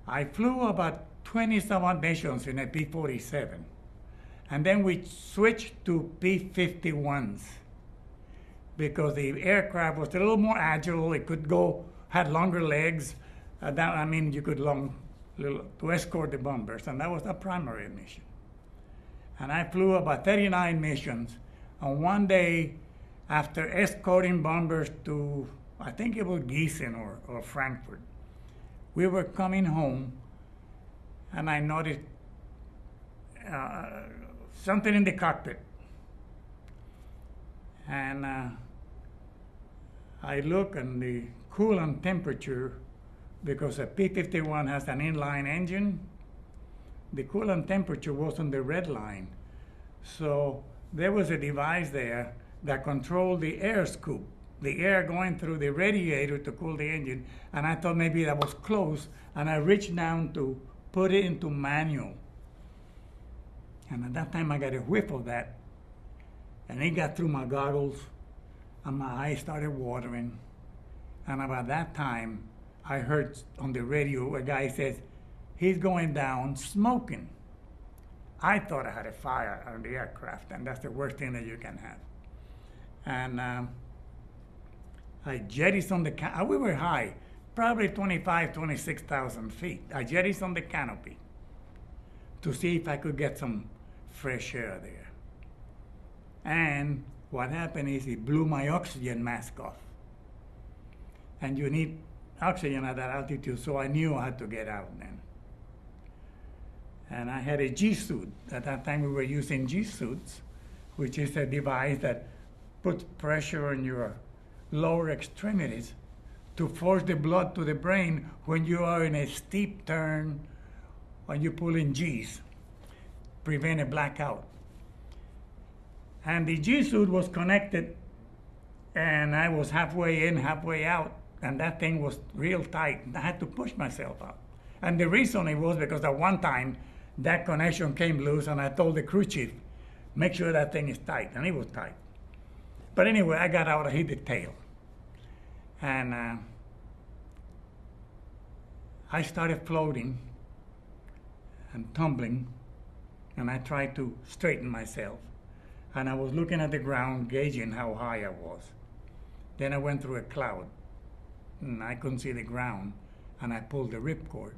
I flew about 20-some-odd missions in a P-47. And then we switched to P-51s because the aircraft was a little more agile. It could go, had longer legs. You could to escort the bombers, and that was the primary mission. And I flew about 39 missions. And one day, after escorting bombers to, I think it was Gießen or Frankfurt, we were coming home, and I noticed something in the cockpit. And I look, and the coolant temperature, because a P-51 has an inline engine, the coolant temperature was on the red line. So there was a device there that controlled the air scoop, the air going through the radiator to cool the engine. And I thought maybe that was close, and I reached down to put it into manual. And at that time I got a whiff of that, and it got through my goggles, and my eyes started watering. And about that time, I heard on the radio a guy says, "He's going down smoking." I thought I had a fire on the aircraft, and that's the worst thing that you can have. And I jettisoned the we were high, probably 26,000 feet. I jettisoned the canopy to see if I could get some fresh air there. And what happened is it blew my oxygen mask off. And you need oxygen at that altitude, so I knew I had to get out then. And I had a G-suit. At that time we were using G-suits, which is a device that puts pressure on your lower extremities to force the blood to the brain when you are in a steep turn or you pull in G's, prevent a blackout. And the G-suit was connected, and I was halfway in, halfway out, and that thing was real tight. I had to push myself out. And the reason it was because at one time that connection came loose, and I told the crew chief, make sure that thing is tight, and it was tight. But anyway, I got out, I hit the tail. And I started floating and tumbling, and I tried to straighten myself. And I was looking at the ground, gauging how high I was. Then I went through a cloud, and I couldn't see the ground, and I pulled the ripcord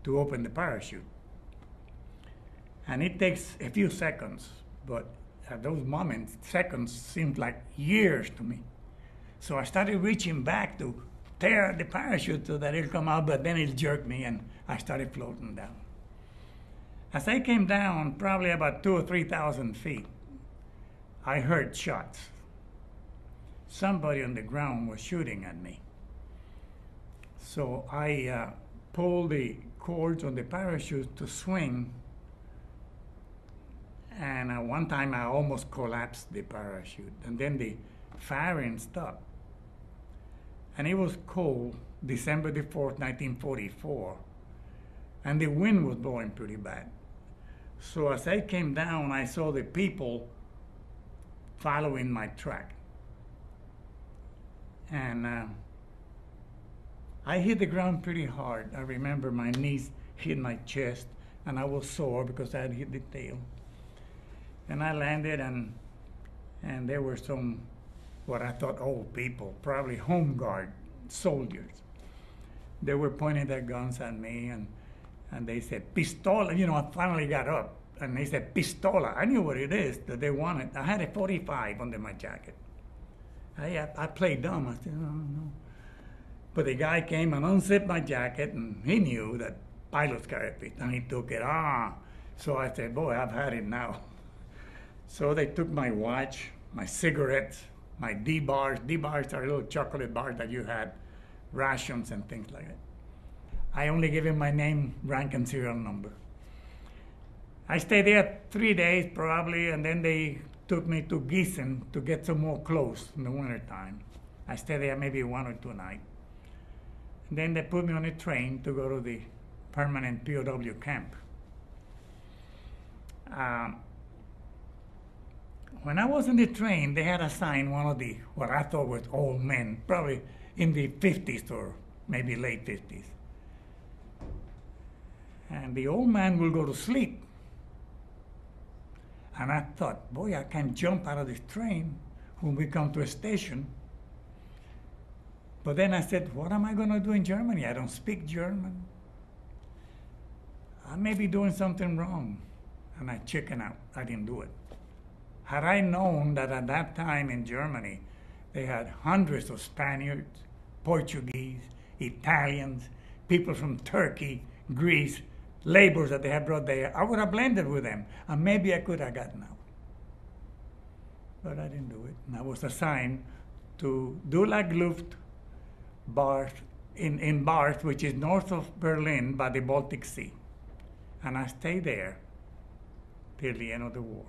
to open the parachute. And it takes a few seconds, but at those moments, seconds seemed like years to me. So I started reaching back to tear the parachute so that it'll come out, but then it jerked me, and I started floating down. As I came down, probably about 2,000 or 3,000 feet, I heard shots. Somebody on the ground was shooting at me. So I pulled the cords on the parachute to swing, and one time I almost collapsed the parachute, and then the firing stopped. And it was cold, December the 4th, 1944, and the wind was blowing pretty bad. So as I came down, I saw the people following my track. And I hit the ground pretty hard. I remember my knees hit my chest, and I was sore because I had hit the tail. And I landed, and there were some, what I thought old people, probably home guard soldiers. They were pointing their guns at me, and they said, "Pistola." You know, I finally got up, and they said, "Pistola." I knew what it is that they wanted. I had a 45 under my jacket. I played dumb. I said, "Oh, no." But the guy came and unzipped my jacket, and he knew that pilots carry it, and he took it. So I said, "Boy, I've had it now." So they took my watch, my cigarettes, my D-bars. D-bars are little chocolate bars that you had, rations and things like that. I only gave him my name, rank, and serial number. I stayed there 3 days probably, and then they took me to Gießen to get some more clothes in the wintertime. I stayed there maybe 1 or 2 nights. And then they put me on a train to go to the permanent POW camp. When I was in the train, they had assigned one of the, what I thought was old men, probably in the 50s or maybe late 50s. And the old man will go to sleep. And I thought, boy, I can jump out of this train when we come to a station. But then I said, what am I going to do in Germany? I don't speak German. I may be doing something wrong. And I chickened out. I didn't do it. Had I known that at that time in Germany, they had hundreds of Spaniards, Portuguese, Italians, people from Turkey, Greece, laborers that they had brought there, I would have blended with them, and maybe I could have gotten out. But I didn't do it. And I was assigned to Dulag Luft Barth in Barth, which is north of Berlin by the Baltic Sea. And I stayed there till the end of the war.